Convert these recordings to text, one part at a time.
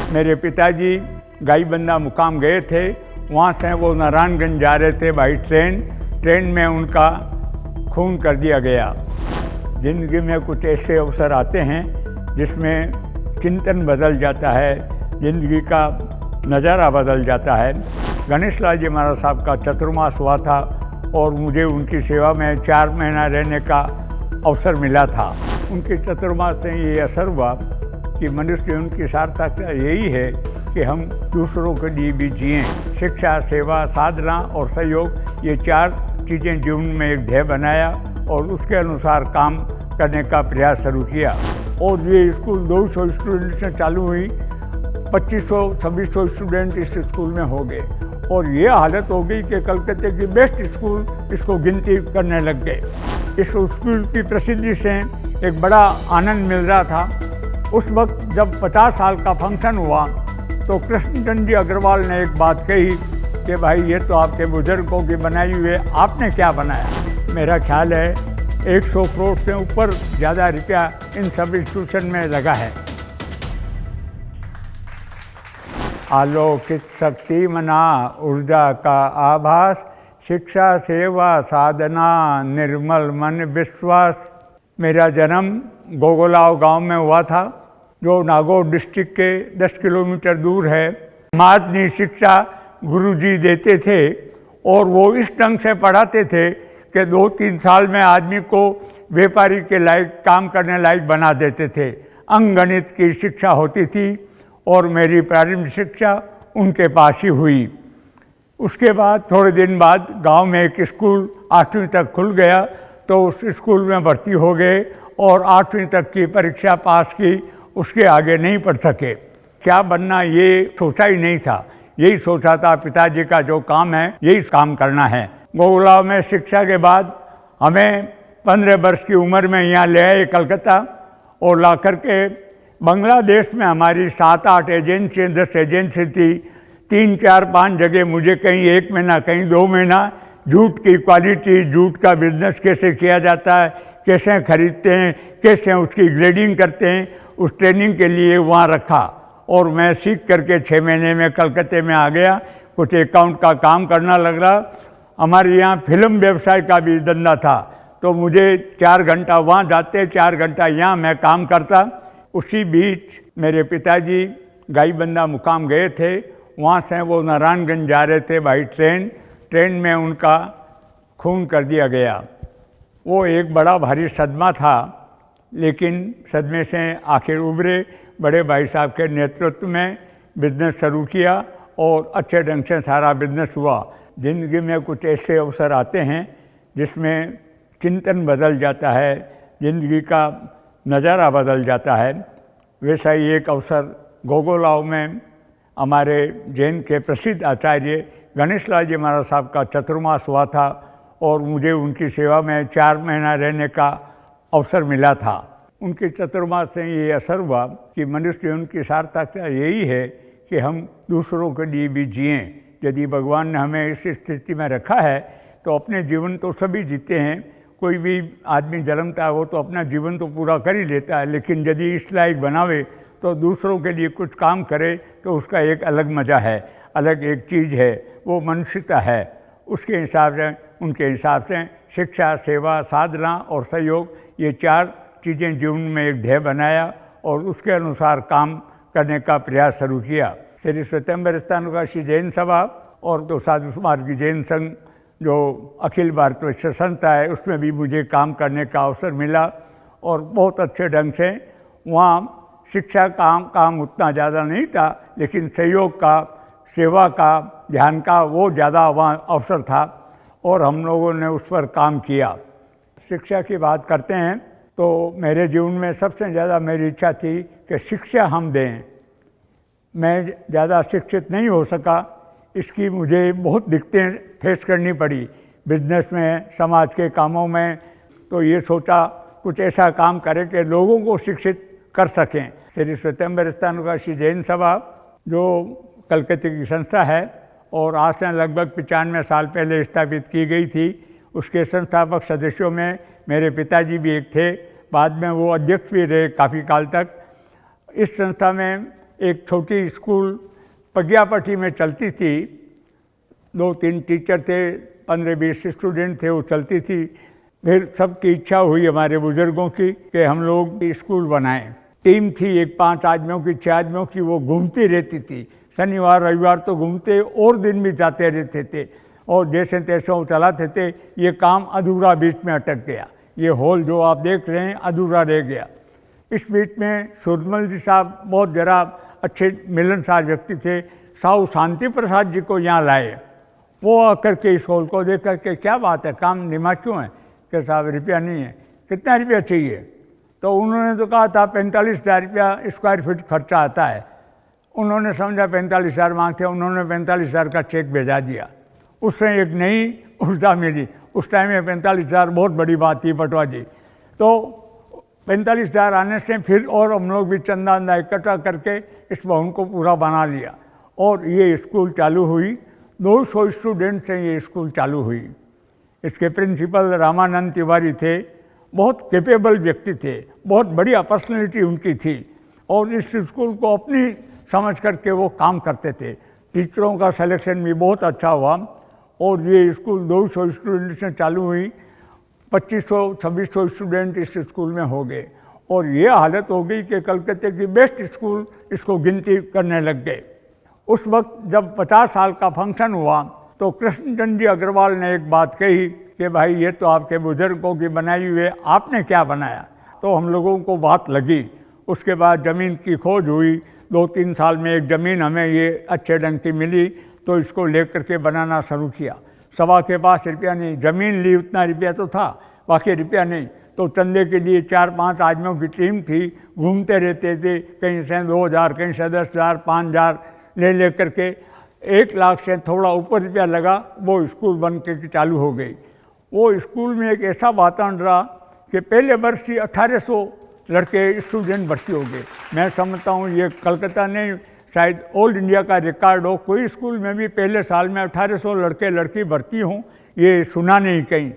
मेरे पिताजी गाईबंधा मुकाम गए थे, वहाँ से वो नारायणगंज जा रहे थे बाई ट्रेन में उनका खून कर दिया गया। ज़िंदगी में कुछ ऐसे अवसर आते हैं जिसमें चिंतन बदल जाता है, ज़िंदगी का नज़ारा बदल जाता है। गणेश लाल जी महाराज साहब का चतुर्मास हुआ था और मुझे उनकी सेवा में 4 महीना रहने का अवसर मिला था। उनके चतुर्मास से ये असर हुआ कि मनुष्य जीवन की सार्थकता यही है कि हम दूसरों के लिए भी जिएँ। शिक्षा, सेवा, साधना और सहयोग, ये 4 चीज़ें जीवन में एक ध्येय बनाया और उसके अनुसार काम करने का प्रयास शुरू किया। और ये स्कूल 200 स्टूडेंट से चालू हुई, 2500-2600 स्टूडेंट इस स्कूल में हो गए और ये हालत हो गई कि कलकत्ते की बेस्ट स्कूल इसको गिनती करने लग गए। इस स्कूल की प्रसिद्धि से एक बड़ा आनंद मिल रहा था। उस वक्त जब 50 साल का फंक्शन हुआ तो कृष्णचंद्र जी अग्रवाल ने एक बात कही कि भाई ये तो आपके बुजुर्गों की बनाई हुई है, आपने क्या बनाया। मेरा ख्याल है 100 करोड़ से ऊपर ज़्यादा रुपया इन सब इंस्टीट्यूशन में लगा है। आलोकित शक्ति मना, ऊर्जा का आभास, शिक्षा, सेवा, साधना, निर्मल मन, विश्वास। मेरा जन्म गोगोलाव गांव में हुआ था, जो नागौर डिस्ट्रिक्ट के 10 किलोमीटर दूर है। माध्यमिक शिक्षा गुरुजी देते थे और वो इस ढंग से पढ़ाते थे कि 2-3 साल में आदमी को व्यापारी के लायक, काम करने लायक बना देते थे। अंकगणित की शिक्षा होती थी और मेरी प्रारंभिक शिक्षा उनके पास ही हुई। उसके बाद थोड़े दिन बाद गांव में एक स्कूल 8वीं तक खुल गया तो उस स्कूल में भर्ती हो गए और 8वीं तक की परीक्षा पास की, उसके आगे नहीं पढ़ सके। क्या बनना ये सोचा ही नहीं था, यही सोचा था पिताजी का जो काम है यही काम करना है। गोगोलाव में शिक्षा के बाद हमें 15 वर्ष की उम्र में यहाँ ले आए कलकत्ता और ला करके बांग्लादेश में हमारी 7-8 एजेंसी, 10 एजेंसी थी। 3-4-5 जगह मुझे कहीं 1 महीना, कहीं 2 महीना जूट की क्वालिटी, जूट का बिजनेस कैसे किया जाता है, कैसे खरीदते हैं, कैसे उसकी ग्रेडिंग करते हैं, उस ट्रेनिंग के लिए वहाँ रखा और मैं सीख करके 6 महीने में कलकत्ते में आ गया। कुछ अकाउंट का काम करना लग रहा। हमारे यहाँ फिल्म व्यवसाय का भी धंधा था तो मुझे 4 घंटा वहाँ जाते, 4 घंटा यहाँ मैं काम करता। उसी बीच मेरे पिताजी गाईबंधा मुकाम गए थे, वहाँ से वो नारायणगंज जा रहे थे बाई ट्रेन में उनका खून कर दिया गया। वो एक बड़ा भारी सदमा था, लेकिन सदमे से आखिर उभरे। बड़े भाई साहब के नेतृत्व में बिजनेस शुरू किया और अच्छे ढंग से सारा बिजनेस हुआ। ज़िंदगी में कुछ ऐसे अवसर आते हैं जिसमें चिंतन बदल जाता है, ज़िंदगी का नज़ारा बदल जाता है। वैसा ही एक अवसर गोगोलाव में हमारे जैन के प्रसिद्ध आचार्य गणेश लाल जी महाराज साहब का चतुर्मास हुआ था और मुझे उनकी सेवा में 4 महीना रहने का अवसर मिला था। उनके चतुर्मास से ये असर हुआ कि मनुष्य जीवन की सार्थकता यही है कि हम दूसरों के लिए भी जिएँ। यदि भगवान ने हमें इस स्थिति में रखा है तो अपने जीवन तो सभी जीते हैं। कोई भी आदमी जन्मता है वो तो अपना जीवन तो पूरा कर ही लेता है, लेकिन यदि इस लायक बनावे तो दूसरों के लिए कुछ काम करे तो उसका एक अलग मज़ा है, अलग एक चीज़ है, वो मनुष्यता है। उसके हिसाब से, उनके हिसाब से शिक्षा, सेवा, साधना और सहयोग, ये 4 चीज़ें जीवन में एक ध्येय बनाया और उसके अनुसार काम करने का प्रयास शुरू किया। श्री श्वेतांबर स्थानकाशी जैन सभा और तो साधु समाज की जैन संघ जो अखिल भारत विश्व संस्था है, उसमें भी मुझे काम करने का अवसर मिला और बहुत अच्छे ढंग से वहाँ शिक्षा काम उतना ज़्यादा नहीं था, लेकिन सहयोग का, सेवा का, ध्यान का वो ज़्यादा वहाँ अवसर था और हम लोगों ने उस पर काम किया। शिक्षा की बात करते हैं तो मेरे जीवन में सबसे ज़्यादा मेरी इच्छा थी कि शिक्षा हम दें। मैं ज़्यादा शिक्षित नहीं हो सका, इसकी मुझे बहुत दिक्कतें फेस करनी पड़ी बिजनेस में, समाज के कामों में। तो ये सोचा कुछ ऐसा काम करें कि लोगों को शिक्षित कर सकें। श्री श्वेतांबर स्थानकाशी जैन सभा जो कलकत्ते की संस्था है और आज से लगभग 95 साल पहले स्थापित की गई थी, उसके संस्थापक सदस्यों में मेरे पिताजी भी एक थे। बाद में वो अध्यक्ष भी रहे काफ़ी काल तक। इस संस्था में एक छोटी स्कूल पगियापट्टी में चलती थी, 2-3 टीचर थे, 15-20 स्टूडेंट थे, वो चलती थी। फिर सबकी इच्छा हुई हमारे बुज़ुर्गों की कि हम लोग स्कूल बनाएं। टीम थी एक 5 आदमियों की, 6 आदमियों की, वो घूमती रहती थी। शनिवार रविवार तो घूमते और दिन भी जाते रहते थे और जैसे तैसे वो चलाते थे। ये काम अधूरा बीच में अटक गया। ये हॉल जो आप देख रहे हैं अधूरा रह गया। इस बीच में सूरजमल जी साहब बहुत ज़रा अच्छे मिलनसार व्यक्ति थे, साहू शांति प्रसाद जी को यहाँ लाए। वो आकर के इस हॉल को देख करके क्या बात है, काम दिमाग क्यों है कि साहब रुपया नहीं है, कितना रुपया चाहिए? तो उन्होंने तो कहा था 45,000 रुपया स्क्वायर फीट खर्चा आता है। उन्होंने समझा 45,000 मांगते, उन्होंने 45,000 का चेक भेजा दिया। उससे एक नई ऊर्जा मिली। उस टाइम में 45,000 बहुत बड़ी बात थी पटवा जी। तो 45,000 आने से फिर और हम लोग भी चंदा अंदा इकट्ठा करके इस भवन को पूरा बना लिया और ये स्कूल चालू हुई। 200 स्टूडेंट से ये स्कूल चालू हुई। इसके प्रिंसिपल रामानंद तिवारी थे, बहुत कैपेबल व्यक्ति थे, बहुत बढ़िया पर्सनैलिटी उनकी थी और इस स्कूल को अपनी समझ करके वो काम करते थे। टीचरों का सिलेक्शन भी बहुत अच्छा हुआ और ये स्कूल 200 स्टूडेंट से चालू हुई। 2500-2600 स्टूडेंट इस स्कूल में हो गए और ये हालत हो गई कि कलकत्ते की बेस्ट स्कूल इसको गिनती करने लग गए। उस वक्त जब 50 साल का फंक्शन हुआ तो कृष्णचंद्र जी अग्रवाल ने एक बात कही कि भाई ये तो आपके बुजुर्गों की बनाई हुई है, आपने क्या बनाया? तो हम लोगों को बात लगी। उसके बाद ज़मीन की खोज हुई। 2-3 साल में एक ज़मीन हमें ये अच्छे ढंग की मिली तो इसको लेकर के बनाना शुरू किया। सभा के पास रुपया नहीं, ज़मीन ली उतना रुपया तो था, बाकी रुपया नहीं। तो चंदे के लिए 4-5 आदमियों की टीम थी, घूमते रहते थे, कहीं से 2,000, कहीं से 10,000, 5,000 ले करके 1 लाख से थोड़ा ऊपर रुपया लगा, वो स्कूल बन के चालू हो गई। वो स्कूल में एक ऐसा वातावरण रहा कि पहले वर्ष ही 1800 लड़के स्टूडेंट भर्ती हो गए। मैं समझता हूँ ये कलकत्ता नहीं, शायद ऑल इंडिया का रिकॉर्ड हो, कोई स्कूल में भी पहले साल में 1800 लड़के लड़की भर्ती हों, ये सुना नहीं कहीं।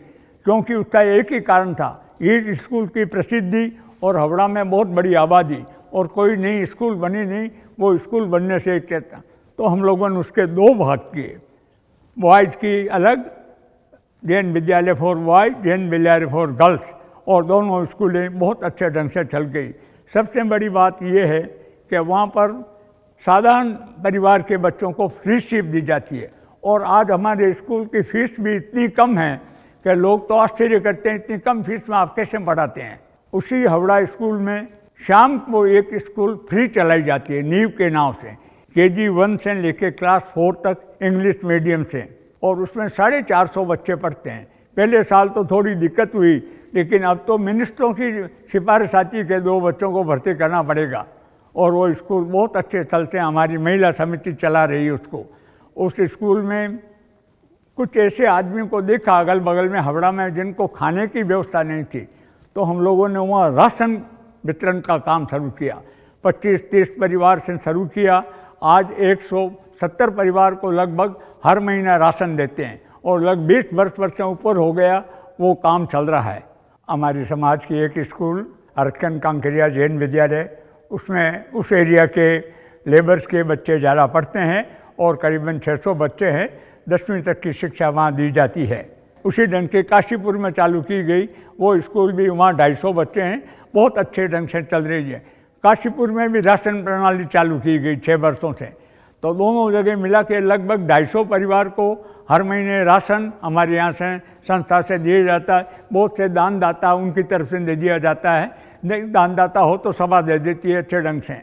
क्योंकि उसका एक ही कारण था, ये स्कूल की प्रसिद्धि और हावड़ा में बहुत बड़ी आबादी और कोई नई स्कूल बनी नहीं, वो स्कूल बनने से कहता। तो हम लोगों ने उसके 2 भाग किए, बॉयज़ की अलग, जैन विद्यालय फॉर बॉयज़, जैन विद्यालय फॉर गर्ल्स, और दोनों स्कूलें बहुत अच्छे ढंग से चल गई। सबसे बड़ी बात यह है कि वहाँ पर साधारण परिवार के बच्चों को फ्री शिप दी जाती है और आज हमारे स्कूल की फ़ीस भी इतनी कम है कि लोग तो आश्चर्य करते हैं, इतनी कम फीस में आप कैसे पढ़ाते हैं। उसी हावड़ा स्कूल में शाम को एक स्कूल फ्री चलाई जाती है नींव के नाम से, KG 1 से लेकर क्लास 4 तक इंग्लिश मीडियम से, और उसमें 450 बच्चे पढ़ते हैं। पहले साल तो थोड़ी दिक्कत हुई, लेकिन अब तो मिनिस्टरों की सिफारिश आती कि 2 बच्चों को भर्ती करना पड़ेगा और वो स्कूल बहुत अच्छे चलते हैं। हमारी महिला समिति चला रही है उसको। उस स्कूल में कुछ ऐसे आदमियों को देखा अगल बगल में हावड़ा में जिनको खाने की व्यवस्था नहीं थी, तो हम लोगों ने वहाँ राशन वितरण का काम शुरू किया। 25-30 परिवार से शुरू किया। आज 170 परिवार को लगभग हर महीना राशन देते हैं और लगभग 20 वर्ष से ऊपर हो गया वो काम चल रहा है। हमारे समाज की एक स्कूल अर्कन कांकरिया जैन विद्यालय, उसमें उस एरिया के लेबर्स के बच्चे ज़्यादा पढ़ते हैं और करीबन 600 बच्चे हैं। 10वीं तक की शिक्षा वहाँ दी जाती है। उसी ढंग के काशीपुर में चालू की गई वो स्कूल भी, वहाँ 250 बच्चे हैं, बहुत अच्छे ढंग से चल रही है। काशीपुर में भी राशन प्रणाली चालू की गई 6 वर्षों से। तो दोनों जगह मिला के लगभग 250 परिवार को हर महीने राशन हमारे यहाँ से संस्था से दिया जाता है। बहुत से दानदाता उनकी तरफ से दे दिया जाता है, दानदाता हो तो सभा दे देती है अच्छे ढंग से।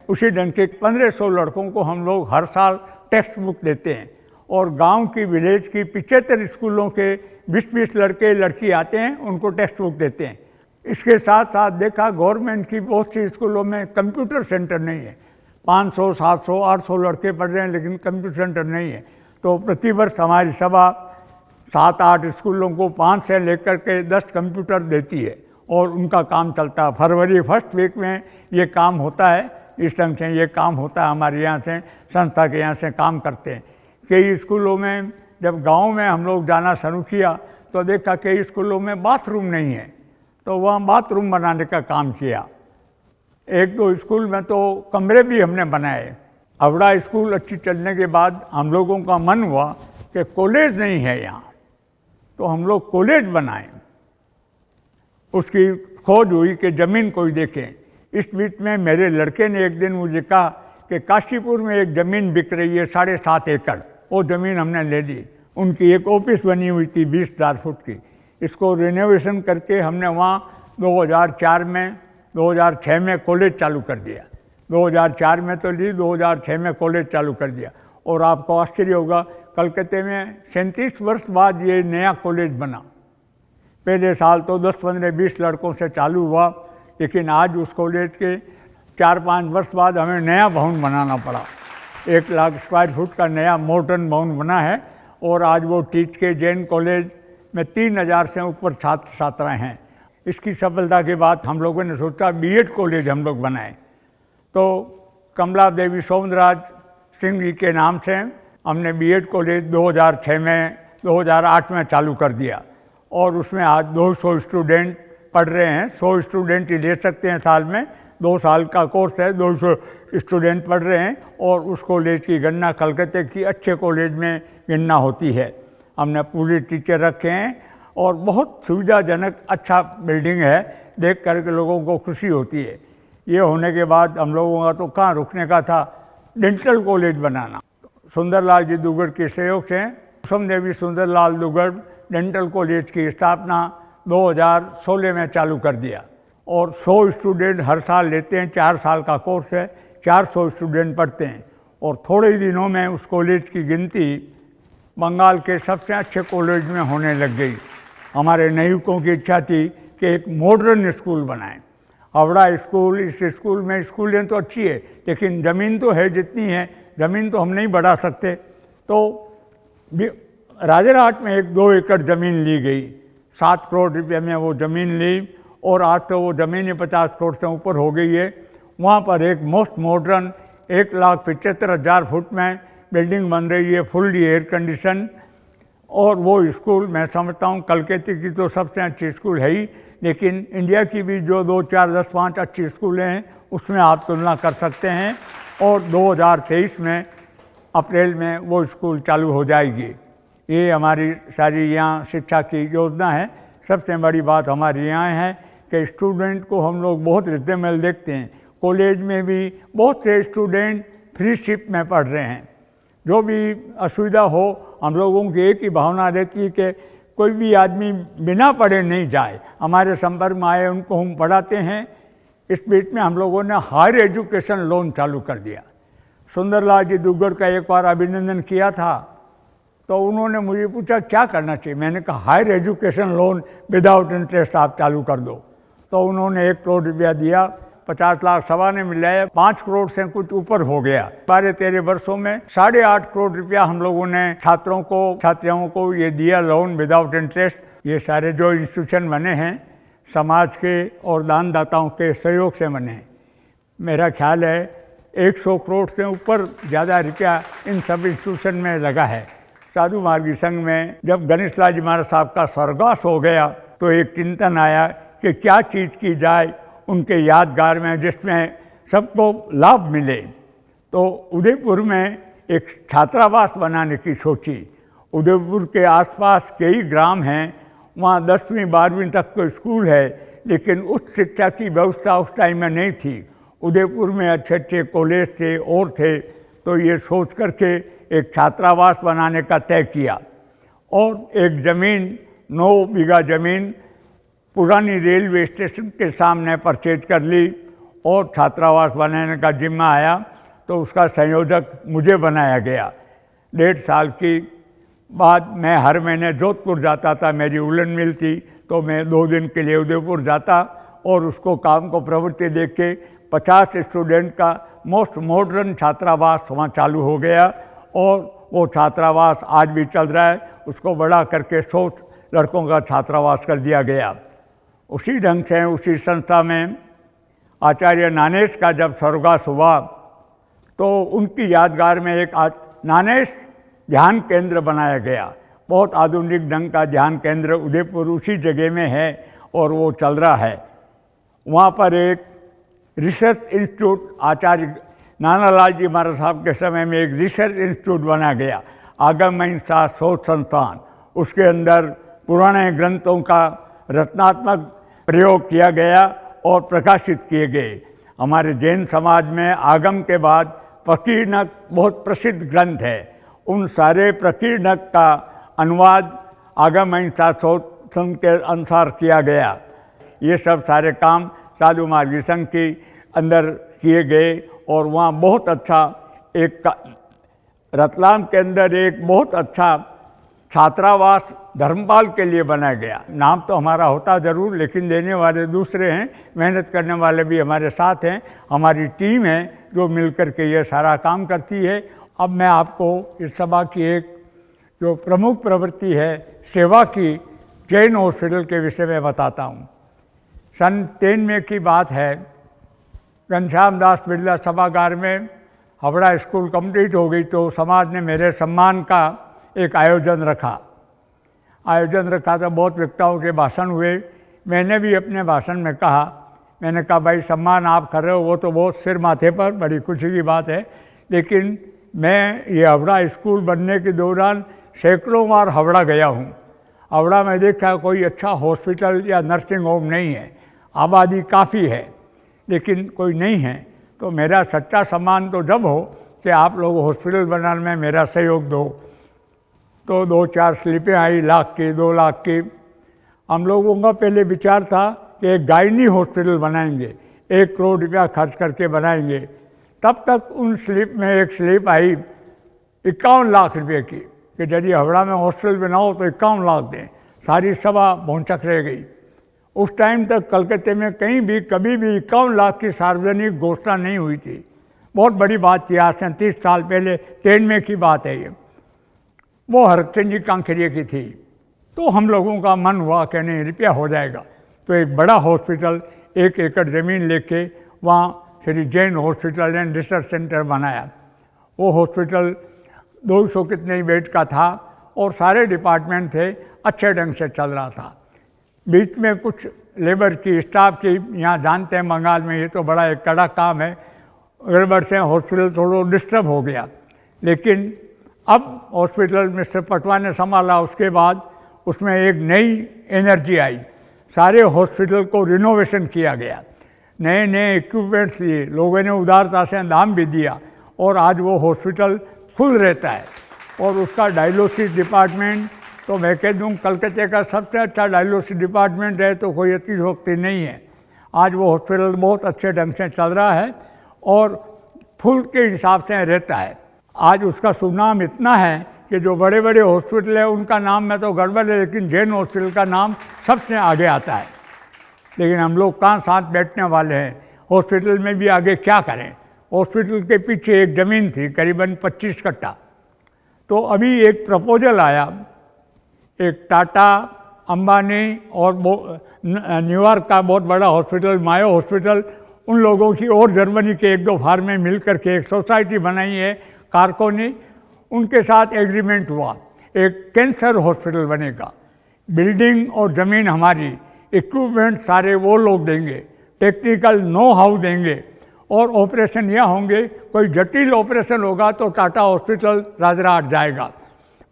उसी ढंग के 1500 लड़कों को हम लोग हर साल टेक्स्ट बुक देते हैं और गांव की विलेज की 75 स्कूलों के 20-20 लड़के लड़की आते हैं, उनको टेक्स्ट बुक देते हैं। इसके साथ साथ देखा गवर्नमेंट की बहुत सी स्कूलों में कंप्यूटर सेंटर नहीं है। 500, 700, 800 लड़के पढ़ रहे हैं लेकिन कंप्यूटर सेंटर नहीं है। तो प्रतिवर्ष हमारी सभा 7-8 स्कूलों को 5 से लेकर के 10 कंप्यूटर देती है और उनका काम चलता है। फरवरी फर्स्ट वीक में ये काम होता है। इस ढंग से ये काम होता है। हमारे यहाँ से संस्था के यहाँ से काम करते हैं। कई स्कूलों में जब गांव में हम लोग जाना शुरू किया तो देखा कई स्कूलों में बाथरूम नहीं है, तो वहाँ बाथरूम बनाने का काम किया। एक दो स्कूल में तो कमरे भी हमने बनाए। अवड़ा स्कूल अच्छी चलने के बाद हम लोगों का मन हुआ कि कॉलेज नहीं है यहाँ, तो हम लोग कॉलेज बनाएं। उसकी खोज हुई कि ज़मीन कोई देखें। इस बीच में मेरे लड़के ने एक दिन मुझे कहा कि काशीपुर में एक ज़मीन बिक रही है 7.5 एकड़, वो ज़मीन हमने ले ली। उनकी एक ऑफिस बनी हुई थी 20,000 फुट की, इसको रिनोवेशन करके हमने वहाँ 2006 में कॉलेज चालू कर दिया। 2004 में तो ली, 2006 में कॉलेज चालू कर दिया। और आपको आश्चर्य होगा, कलकत्ते में 37 वर्ष बाद ये नया कॉलेज बना। पहले साल तो 10, 15, 20 लड़कों से चालू हुआ, लेकिन आज उस कॉलेज के 4-5 वर्ष बाद हमें नया भवन बनाना पड़ा। 1 लाख स्क्वायर फुट का नया मॉडर्न भवन बना है। और आज वो टीच के जैन कॉलेज में 3000 से ऊपर छात्र छात्राएँ हैं। इसकी सफलता के बाद हम लोगों ने सोचा बीएड कॉलेज हम लोग बनाएं। तो कमला देवी सौंदराज सिंह जी के नाम से हमने बीएड कॉलेज 2008 में चालू कर दिया। और उसमें आज 200 स्टूडेंट पढ़ रहे हैं। 100 स्टूडेंट ही ले सकते हैं साल में, 2 साल का कोर्स है, 200 स्टूडेंट पढ़ रहे हैं। और उस कॉलेज की गणना कलकत्ते की अच्छे कॉलेज में गणना होती है। हमने पूरे टीचर रखे हैं और बहुत सुविधाजनक अच्छा बिल्डिंग है, देख कर के लोगों को खुशी होती है। ये होने के बाद हम लोगों का तो कहाँ रुकने का था, डेंटल कॉलेज बनाना। सुंदरलाल जी दुगड़ के सहयोग से कुसुम देवी सुंदरलाल दुगड़ डेंटल कॉलेज की स्थापना 2016 में चालू कर दिया। और 100 स्टूडेंट हर साल लेते हैं, 4 साल का कोर्स है, 400 स्टूडेंट पढ़ते हैं। और थोड़े ही दिनों में उस कॉलेज की गिनती बंगाल के सबसे अच्छे कॉलेज में होने लग गई। हमारे नायकों की इच्छा थी कि एक मॉडर्न स्कूल बनाएं। हावड़ा स्कूल, इस स्कूल में स्कूलें तो अच्छी है, लेकिन ज़मीन तो है जितनी है, ज़मीन तो हम नहीं बढ़ा सकते। तो राजेरहाट में 1-2 एकड़ ज़मीन ली गई, 7 करोड़ रुपये में वो ज़मीन ली। और आज तो वो ज़मीन ही 50 करोड़ से ऊपर हो गई है। वहाँ पर एक मोस्ट मॉडर्न 1,75,000 फुट में बिल्डिंग बन रही है, फुल्ली एयर कंडीशन। और वो स्कूल मैं समझता हूँ कलकत्ते की तो सबसे अच्छी स्कूल है ही, लेकिन इंडिया की भी जो 2, 4, 10, 5 अच्छी स्कूलें हैं उसमें आप तुलना कर सकते हैं। और 2023 में अप्रैल में वो स्कूल चालू हो जाएगी। ये हमारी सारी यहाँ शिक्षा की योजना है। सबसे बड़ी बात हमारी यहाँ है कि स्टूडेंट को हम लोग बहुत रिजनेबल देखते हैं। कॉलेज में भी बहुत से स्टूडेंट फ्री शिप में पढ़ रहे हैं। जो भी असुविधा हो, हम लोगों की एक ही भावना रहती है कि कोई भी आदमी बिना पढ़े नहीं जाए, हमारे संपर्क में आए उनको हम पढ़ाते हैं। इस बीच में हम लोगों ने हायर एजुकेशन लोन चालू कर दिया। सुंदरलाल जी दुग्गड़ का एक बार अभिनंदन किया था, तो उन्होंने मुझे पूछा क्या करना चाहिए। मैंने कहा higher education loan without interest आप चालू कर दो। तो उन्होंने 1 करोड़ रुपया दिया, 50 लाख सभा ने मिलाया, 5 करोड़ से कुछ ऊपर हो गया। 12-13 वर्षों में 8.5 करोड़ रुपया हम लोगों ने छात्रों को, छात्राओं को ये दिया लोन विदाउट इंटरेस्ट। ये सारे जो इंस्टीट्यूशन बने हैं समाज के और दानदाताओं के सहयोग से बने हैं। मेरा ख्याल है 100 करोड़ से ऊपर ज़्यादा रुपया इन सब इंस्टीट्यूशन में लगा है। साधु मार्गी संघ में जब गणेश लाल जी महाराज साहब का स्वर्गवास हो गया तो एक चिंतन आया कि क्या चीज़ की जाए उनके यादगार में जिसमें सबको लाभ मिले। तो उदयपुर में एक छात्रावास बनाने की सोची। उदयपुर के आसपास कई ग्राम हैं, वहाँ 10वीं 12वीं तक तो स्कूल है, लेकिन उच्च शिक्षा की व्यवस्था उस टाइम में नहीं थी। उदयपुर में अच्छे अच्छे कॉलेज थे और थे। तो ये सोच करके एक छात्रावास बनाने का तय किया। और एक ज़मीन 9 बीघा ज़मीन पुरानी रेलवे स्टेशन के सामने परचेज कर ली और छात्रावास बनाने का जिम्मा आया। तो उसका संयोजक मुझे बनाया गया। 1.5 साल की बाद मैं हर महीने जोधपुर जाता था, मेरी उलन मिल थी, तो मैं 2 दिन के लिए उदयपुर जाता और उसको काम को प्रवृत्ति देख के 50 स्टूडेंट का मोस्ट मॉडर्न छात्रावास वहाँ चालू हो गया। और वो छात्रावास आज भी चल रहा है। उसको बड़ा करके 100 लड़कों का छात्रावास कर दिया गया। उसी ढंग से उसी संस्था में आचार्य नानेश का जब स्वर्गवास हुआ तो उनकी यादगार में एक नानेश ध्यान केंद्र बनाया गया। बहुत आधुनिक ढंग का ध्यान केंद्र उदयपुर उसी जगह में है और वो चल रहा है। वहाँ पर एक रिसर्च इंस्टीट्यूट आचार्य नानालाल जी महाराज साहब के समय में एक रिसर्च इंस्टीट्यूट बना गया, आगम अहिंसा शोध संस्थान। उसके अंदर पुराने ग्रंथों का रचनात्मक प्रयोग किया गया और प्रकाशित किए गए। हमारे जैन समाज में आगम के बाद प्रकीर्णक बहुत प्रसिद्ध ग्रंथ है। उन सारे प्रकीर्णक का अनुवाद आगम अहिंसा शोध संघ के अनुसार किया गया। ये सब सारे काम साधु मार्गी संघ के अंदर किए गए और वहाँ बहुत अच्छा एक रतलाम के अंदर एक बहुत अच्छा छात्रावास धर्मपाल के लिए बनाया गया। नाम तो हमारा होता ज़रूर, लेकिन देने वाले दूसरे हैं, मेहनत करने वाले भी हमारे साथ हैं। हमारी टीम है जो मिलकर के ये सारा काम करती है। अब मैं आपको इस सभा की एक जो प्रमुख प्रवृत्ति है सेवा की, जैन हॉस्पिटल के विषय में बताता हूँ। सन 93 की बात है, घनश्याम दास बिरला सभागार में हावड़ा स्कूल कंप्लीट हो गई तो समाज ने मेरे सम्मान का एक आयोजन रखा तो बहुत वक्ताओं के भाषण हुए। मैंने भी अपने भाषण में कहा, मैंने कहा भाई सम्मान आप कर रहे हो वो तो बहुत सिर माथे पर, बड़ी खुशी की बात है, लेकिन मैं ये हावड़ा स्कूल बनने के दौरान सैकड़ों बार हावड़ा गया हूँ। हावड़ा में देखा कोई अच्छा हॉस्पिटल या नर्सिंग होम नहीं है, आबादी काफ़ी है लेकिन कोई नहीं है। तो मेरा सच्चा सम्मान तो जब हो कि आप लोग हॉस्पिटल बनाने में मेरा सहयोग दो। तो 2-4 स्लिपें आई, 1 लाख की, 2 लाख की। हम लोगों का पहले विचार था कि एक गायनी हॉस्पिटल बनाएंगे, 1 करोड़ रुपया खर्च करके बनाएंगे। तब तक उन स्लिप में एक स्लिप आई 51 लाख रुपये की कि यदि हावड़ा में हॉस्पिटल बनाओ तो 51 लाख दें। सारी सभा भौंचक रह गई। उस टाइम तक कलकत्ते में कहीं भी कभी भी 51 लाख की सार्वजनिक घोषणा नहीं हुई थी। बहुत बड़ी बात थी, आज से 30 साल पहले 93 की बात है ये। वो हरचंद जी कांखेरिया की थी। तो हम लोगों का मन हुआ कि नहीं रुपया हो जाएगा। तो एक बड़ा हॉस्पिटल 1 एकड़ ज़मीन लेके वहाँ Shri Jain hospital and research centre बनाया। वो हॉस्पिटल 200 कितने बेड का था और सारे डिपार्टमेंट थे, अच्छे ढंग से चल रहा था। बीच में कुछ लेबर की, स्टाफ की, यहाँ जानते हैं बंगाल में ये तो बड़ा एक कड़ा काम है, गड़बड़ से हॉस्पिटल थोड़ा डिस्टर्ब हो गया। लेकिन अब हॉस्पिटल मिस्टर पटवा ने संभाला, उसके बाद उसमें एक नई एनर्जी आई। सारे हॉस्पिटल को रिनोवेशन किया गया, नए नए इक्विपमेंट्स दिए, लोगों ने उदारता से दाम भी दिया और आज वो हॉस्पिटल फुल रहता है। और उसका डायलिसिस डिपार्टमेंट तो मैं कह दूँ कलकत्ते का सबसे अच्छा डायलिसिस डिपार्टमेंट है, तो कोई अतिशयोक्ति नहीं है। आज वो हॉस्पिटल बहुत अच्छे ढंग से चल रहा है और फुल के हिसाब से रहता है। आज उसका सुनाम इतना है कि जो बड़े बड़े हॉस्पिटल है उनका नाम में तो गड़बड़ है, लेकिन जैन हॉस्पिटल का नाम सबसे आगे आता है। लेकिन हम लोग कहाँ साथ बैठने वाले हैं, हॉस्पिटल में भी आगे क्या करें। हॉस्पिटल के पीछे एक ज़मीन थी करीबन 25 कट्टा। तो अभी एक प्रपोजल आया, एक टाटा, अंबानी और न्यूयॉर्क का बहुत बड़ा हॉस्पिटल मायो हॉस्पिटल, उन लोगों की और जर्मनी के 1-2 फार्में मिल करके एक सोसाइटी बनाई है कारको ने। उनके साथ एग्रीमेंट हुआ, एक कैंसर हॉस्पिटल बनेगा। बिल्डिंग और ज़मीन हमारी, इक्विपमेंट सारे वो लोग देंगे, टेक्निकल नो हाउ देंगे और ऑपरेशन यह होंगे। कोई जटिल ऑपरेशन होगा तो टाटा हॉस्पिटल राजराट जाएगा।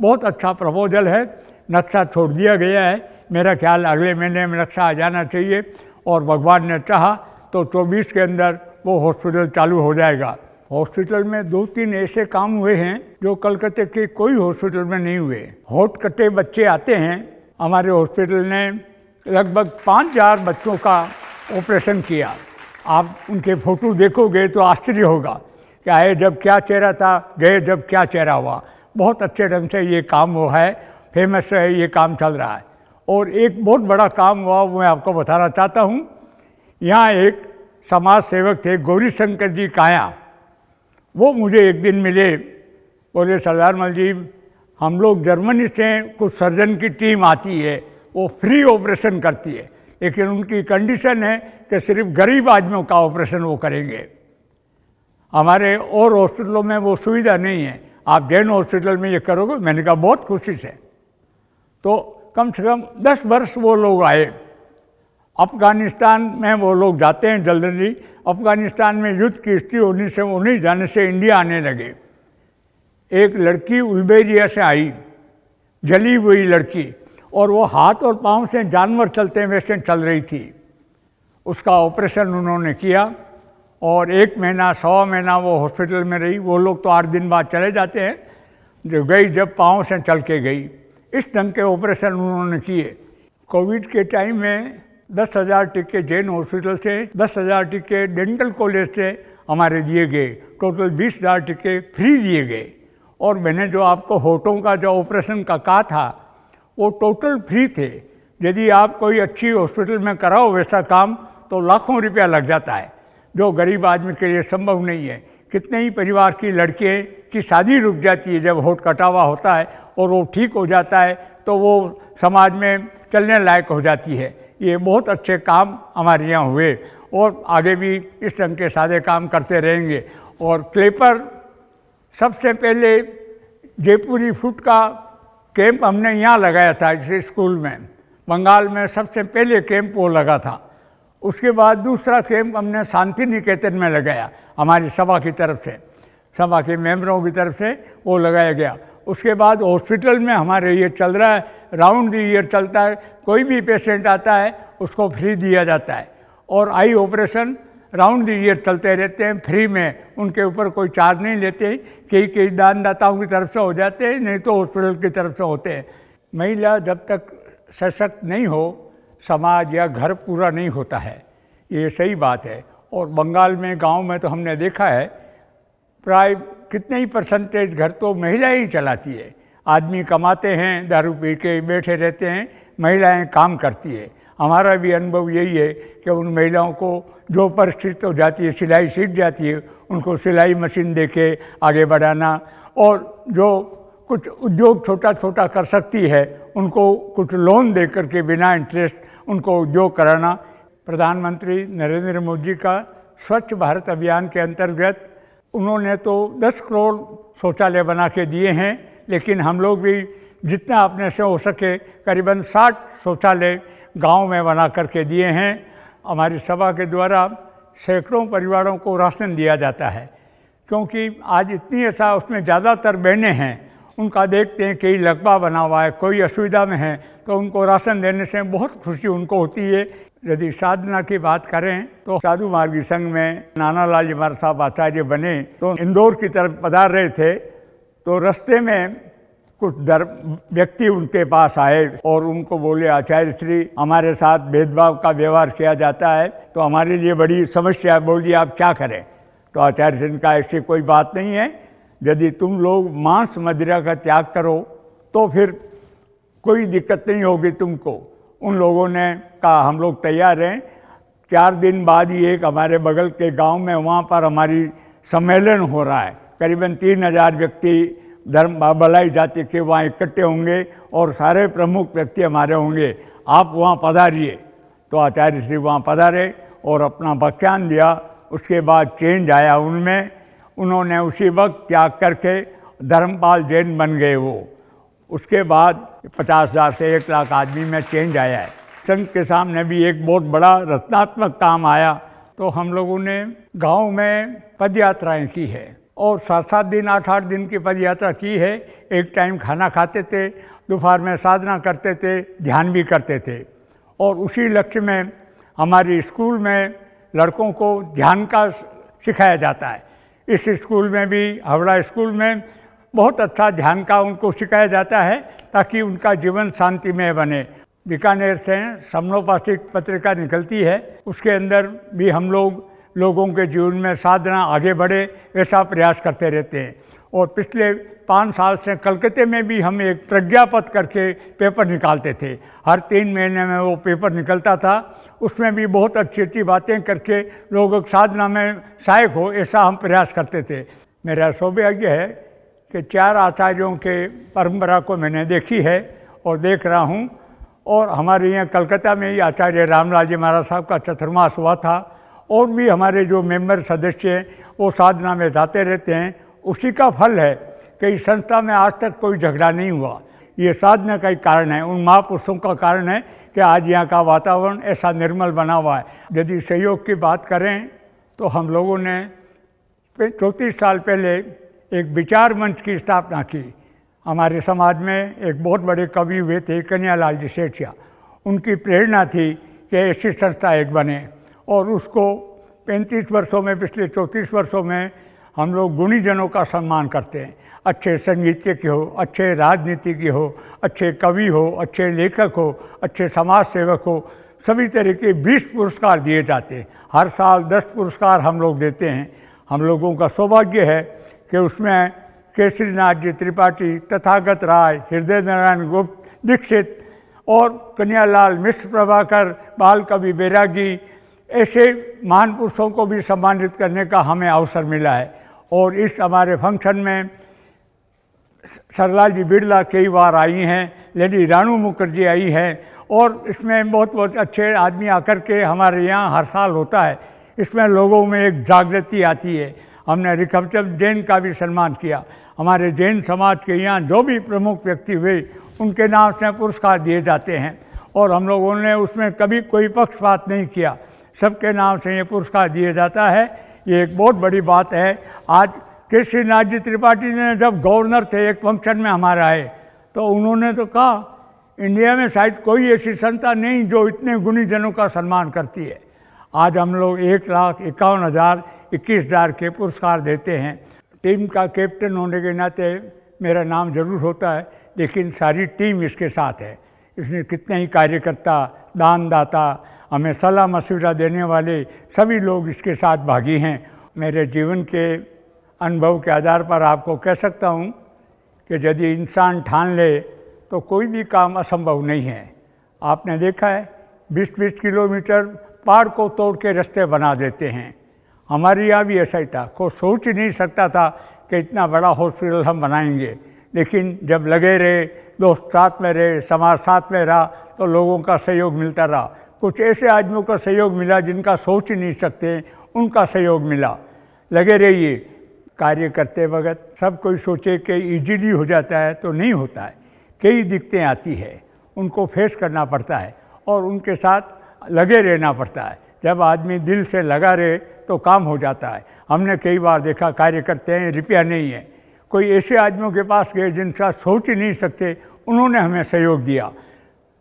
बहुत अच्छा प्रपोजल है, नक्शा छोड़ दिया गया है। मेरा ख्याल अगले महीने में नक्शा आ जाना चाहिए और भगवान ने चाहा तो 24 के अंदर वो हॉस्पिटल चालू हो जाएगा। हॉस्पिटल में 2-3 ऐसे काम हुए हैं जो कलकत्ते के कोई हॉस्पिटल में नहीं हुए। होठ कटे बच्चे आते हैं, हमारे हॉस्पिटल ने लगभग 5000 बच्चों का ऑपरेशन किया। आप उनके फ़ोटो देखोगे तो आश्चर्य होगा कि आए जब क्या चेहरा था, गए जब क्या चेहरा हुआ। बहुत अच्छे ढंग से ये काम वो है, फेमस है, ये काम चल रहा है। और एक बहुत बड़ा काम हुआ वो मैं आपको बताना चाहता हूँ। यहाँ एक समाज सेवक थे गौरी शंकर जी काया, वो मुझे एक दिन मिले, बोले सरदार मल जी हम लोग जर्मनी से कुछ सर्जन की टीम आती है, वो फ्री ऑपरेशन करती है, लेकिन उनकी कंडीशन है कि सिर्फ गरीब आदमियों का ऑपरेशन वो करेंगे। हमारे और हॉस्पिटलों में वो सुविधा नहीं है, आप जैन हॉस्पिटल में ये करोगे। मैंने कहा बहुत खुशी से। तो कम से कम 10 वर्ष वो लोग आए, अफ़गानिस्तान में वो लोग जाते हैं जल्दी। अफ़गानिस्तान में युद्ध की स्थिति होने से वो नहीं जाने से इंडिया आने लगे। एक लड़की उल्बेरिया से आई, जली हुई लड़की, और वो हाथ और पाँव से जानवर चलते हैं वैसे चल रही थी। उसका ऑपरेशन उन्होंने किया और 1 महीना 1.25 महीना वो हॉस्पिटल में रही। वो लोग तो 8 दिन बाद चले जाते हैं, जो गई जब पाँव से चल के गई। इस ढंग के ऑपरेशन उन्होंने किए। कोविड के टाइम में 10,000 टीके जैन हॉस्पिटल से, 10,000 टीके डेंटल कॉलेज से हमारे दिए गए। टोटल 20,000 टीके फ्री दिए गए। और मैंने जो आपको होठों का जो ऑपरेशन का कहा था वो टोटल फ्री थे। यदि आप कोई अच्छी हॉस्पिटल में कराओ वैसा काम तो लाखों रुपया लग जाता है, जो गरीब आदमी के लिए संभव नहीं है। कितने ही परिवार की लड़कियों की शादी रुक जाती है जब होठ कटा हुआ होता है और वो ठीक हो जाता है तो वो समाज में चलने लायक हो जाती है। ये बहुत अच्छे काम हमारे यहाँ हुए और आगे भी इस ढंग के सादे काम करते रहेंगे। और क्लेपर सबसे पहले जयपुरी फूड का कैंप हमने यहाँ लगाया था इस स्कूल में। बंगाल में सबसे पहले कैंप वो लगा था। उसके बाद दूसरा कैंप हमने शांति निकेतन में लगाया, हमारी सभा की तरफ से, सभा के मेंबरों की तरफ से वो लगाया गया। उसके बाद हॉस्पिटल में हमारे ये चल रहा है, राउंड द ईयर चलता है। कोई भी पेशेंट आता है उसको फ्री दिया जाता है और I operation round the year चलते रहते हैं फ्री में। उनके ऊपर कोई चार्ज नहीं लेते। कई दानदाताओं की तरफ से हो जाते हैं, नहीं तो हॉस्पिटल की तरफ से होते हैं। महिला जब तक सशक्त नहीं हो समाज या घर पूरा नहीं होता है, ये सही बात है। और बंगाल में गांव में तो हमने देखा है प्राय कितने ही परसेंटेज घर तो महिलाएं ही चलाती है। आदमी कमाते हैं, दारू पी के बैठे रहते हैं, महिलाएं काम करती है। हमारा भी अनुभव यही है कि उन महिलाओं को जो परिस्थिति हो जाती है, सिलाई सीख जाती है, उनको सिलाई मशीन दे के आगे बढ़ाना, और जो कुछ उद्योग छोटा छोटा कर सकती है उनको कुछ लोन दे करके बिना इंटरेस्ट उनको उद्योग कराना। प्रधानमंत्री नरेंद्र मोदी का स्वच्छ भारत अभियान के अंतर्गत उन्होंने तो 10 करोड़ शौचालय बना के दिए हैं, लेकिन हम लोग भी जितना अपने से हो सके करीबन 60 शौचालय गांव में बना करके दिए हैं। हमारी सभा के द्वारा सैकड़ों परिवारों को राशन दिया जाता है, क्योंकि आज इतनी ऐसा उसमें ज़्यादातर बहनें हैं, उनका देखते हैं कई लकवा बना हुआ है, कोई असुविधा में है, तो उनको राशन देने से बहुत खुशी उनको होती है। यदि साधना की बात करें तो साधु मार्गी संघ में नानालाल जी महाराज साहब आचार्य बने तो इंदौर की तरफ पधार रहे थे, तो रास्ते में कुछ व्यक्ति उनके पास आए और उनको बोले, आचार्य श्री हमारे साथ भेदभाव का व्यवहार किया जाता है तो हमारे लिए बड़ी समस्या है, बोलिए आप क्या करें। तो आचार्य श्री ने कहा ऐसी कोई बात नहीं है, यदि तुम लोग मांस मदिरा का त्याग करो तो फिर कोई दिक्कत नहीं होगी तुमको। उन लोगों ने कहा हम लोग तैयार हैं। 4 दिन बाद ही एक हमारे बगल के गांव में वहाँ पर हमारी सम्मेलन हो रहा है, करीबन 3,000 व्यक्ति धर्म भलाई जाति के वहाँ इकट्ठे होंगे और सारे प्रमुख व्यक्ति हमारे होंगे, आप वहाँ पधारिए। तो आचार्य श्री वहाँ पधारे और अपना व्याख्यान दिया। उसके बाद चेंज आया उनमें, उन्होंने उसी वक्त त्याग करके धर्मपाल जैन बन गए वो। उसके बाद 50,000 से 1 लाख आदमी में चेंज आया है। संघ के सामने भी एक बहुत बड़ा रचनात्मक काम आया, तो हम लोगों ने गांव में पद यात्राएँ की है और 7-7 दिन 8-8 दिन की पद यात्रा की है। एक टाइम खाना खाते थे, दोपहर में साधना करते थे, ध्यान भी करते थे। और उसी लक्ष्य में हमारी स्कूल में लड़कों को ध्यान का सिखाया जाता है। इस स्कूल में भी, हावड़ा स्कूल में बहुत अच्छा ध्यान का उनको सिखाया जाता है ताकि उनका जीवन शांतिमय बने। बीकानेर से समनोपासिक पत्रिका निकलती है, उसके अंदर भी हम लोगों के जीवन में साधना आगे बढ़े ऐसा प्रयास करते रहते हैं। और पिछले 5 साल से कलकत्ते में भी हम एक प्रज्ञापत करके पेपर निकालते थे। हर 3 महीने में वो पेपर निकलता था, उसमें भी बहुत अच्छी अच्छी बातें करके लोग साधना में सहायक हो ऐसा हम प्रयास करते थे। मेरा सौभाग्य है कि 4 आचार्यों के परंपरा को मैंने देखी है और देख रहा हूँ। और हमारे यहाँ कलकत्ता में ही आचार्य रामलाल जी महाराज साहब का चतुर्मास हुआ था, और भी हमारे जो मेंबर सदस्य हैं वो साधना में जाते रहते हैं। उसी का फल है कि इस संस्था में आज तक कोई झगड़ा नहीं हुआ। ये साधना का ही कारण है, उन महापुरुषों का कारण है कि आज यहाँ का वातावरण ऐसा निर्मल बना हुआ है। यदि सहयोग की बात करें तो हम लोगों ने 34 साल पहले एक विचार मंच की स्थापना की। हमारे समाज में एक बहुत बड़े कवि हुए थे कन्हैयालाल जी सेठिया, उनकी प्रेरणा थी कि ऐसी संस्था एक बने, और उसको 35 वर्षों में, पिछले 34 वर्षों में हम लोग गुणीजनों का सम्मान करते हैं। अच्छे संगीतज्ञ हो, अच्छे राजनीतिज्ञ हो, अच्छे कवि हो, अच्छे लेखक हो, अच्छे समाज सेवक हो, सभी तरह के 20 पुरस्कार दिए जाते हैं। हर साल 10 पुरस्कार हम लोग देते हैं। हम लोगों का सौभाग्य है कि उसमें केसरीनाथ जी त्रिपाठी, तथागत राय, हृदय नारायण गुप्त दीक्षित और कन्हैयालाल मिश्र प्रभाकर, बाल कवि बैरागी, ऐसे महान पुरुषों को भी सम्मानित करने का हमें अवसर मिला है। और इस हमारे फंक्शन में सरलाल जी बिरला कई बार आई हैं, लेडी रानू मुखर्जी आई हैं, और इसमें बहुत बहुत अच्छे आदमी आकर के हमारे यहाँ हर साल होता है। इसमें लोगों में एक जागृति आती है। हमने ऋषभचंद्र जैन का भी सम्मान किया। हमारे जैन समाज के यहाँ जो भी प्रमुख व्यक्ति हुए उनके नाम से पुरस्कार दिए जाते हैं, और हम लोगों ने उसमें कभी कोई पक्षपात नहीं किया, सबके नाम से ये पुरस्कार दिया जाता है। ये एक बहुत बड़ी बात है। आज केसरीनाथ जी त्रिपाठी ने जब गवर्नर थे, एक फंक्शन में हमारे आए, तो उन्होंने तो कहा इंडिया में शायद कोई ऐसी संस्था नहीं जो इतने गुणीजनों का सम्मान करती है। आज हम लोग 1,51,000 के पुरस्कार देते हैं। टीम का कैप्टन होने के नाते मेरा नाम जरूर होता है, लेकिन सारी टीम इसके साथ है। इसमें कितने ही कार्यकर्ता, दानदाता, हमें सलाह मशविरा देने वाले सभी लोग इसके साथ भागी हैं। मेरे जीवन के अनुभव के आधार पर आपको कह सकता हूँ कि यदि इंसान ठान ले तो कोई भी काम असंभव नहीं है। आपने देखा है 20-20 किलोमीटर पहाड़ को तोड़ के रास्ते बना देते हैं। हमारे यहाँ भी ऐसा ही था। कोई सोच ही नहीं सकता था कि इतना बड़ा हॉस्पिटल हम बनाएंगे, लेकिन जब लगे रहे, दोस्त साथ में रहे, समाज साथ में रहा, तो लोगों का सहयोग मिलता रहा। कुछ ऐसे आदमियों का सहयोग मिला जिनका सोच ही नहीं सकते, उनका सहयोग मिला। लगे रहिए कार्य करते वक्त। सब कोई सोचे कि इजीली हो जाता है, तो नहीं होता है। कई दिक्कतें आती है, उनको फेस करना पड़ता है और उनके साथ लगे रहना पड़ता है। जब आदमी दिल से लगा रहे तो काम हो जाता है। हमने कई बार देखा कार्य करते हैं, रुपया नहीं है। कोई ऐसे आदमियों के पास गए जिनका सोच ही नहीं सकते, उन्होंने हमें सहयोग दिया।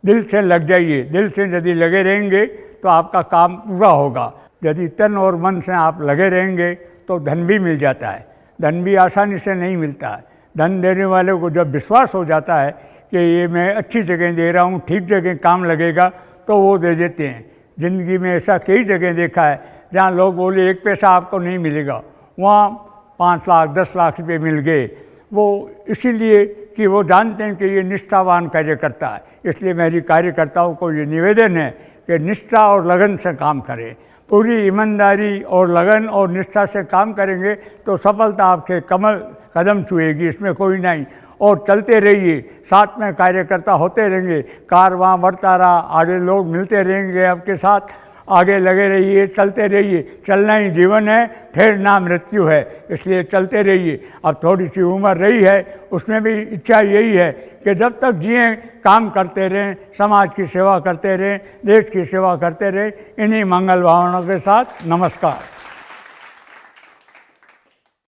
दिल से लग जाइए, दिल से यदि लगे रहेंगे तो आपका काम पूरा होगा। यदि तन और मन से आप लगे रहेंगे तो धन भी मिल जाता है। धन भी आसानी से नहीं मिलता है। धन देने वाले को जब विश्वास हो जाता है कि ये मैं अच्छी जगह दे रहा हूँ, ठीक जगह काम लगेगा, तो वो दे देते हैं। ज़िंदगी में ऐसा कई जगह देखा है जहाँ लोग बोले 1 पैसा आपको नहीं मिलेगा, वहाँ 5 लाख 10 लाख रुपये मिल गए। वो इसीलिए कि वो जानते हैं कि ये निष्ठावान कार्यकर्ता है। इसलिए मेरी कार्यकर्ताओं को ये निवेदन है कि निष्ठा और लगन से काम करें। पूरी ईमानदारी और लगन और निष्ठा से काम करेंगे तो सफलता आपके कदम छुएगी, इसमें कोई नहीं। और चलते रहिए, साथ में कार्यकर्ता होते रहेंगे, कारवां बढ़ता रहा, आगे लोग मिलते रहेंगे आपके साथ। आगे लगे रहिए, चलते रहिए। चलना ही जीवन है, ठहरना मृत्यु है, इसलिए चलते रहिए। अब थोड़ी सी उम्र रही है, उसमें भी इच्छा यही है कि जब तक जिए काम करते रहें, समाज की सेवा करते रहें, देश की सेवा करते रहें। इन्हीं मंगल भावनाओं के साथ नमस्कार।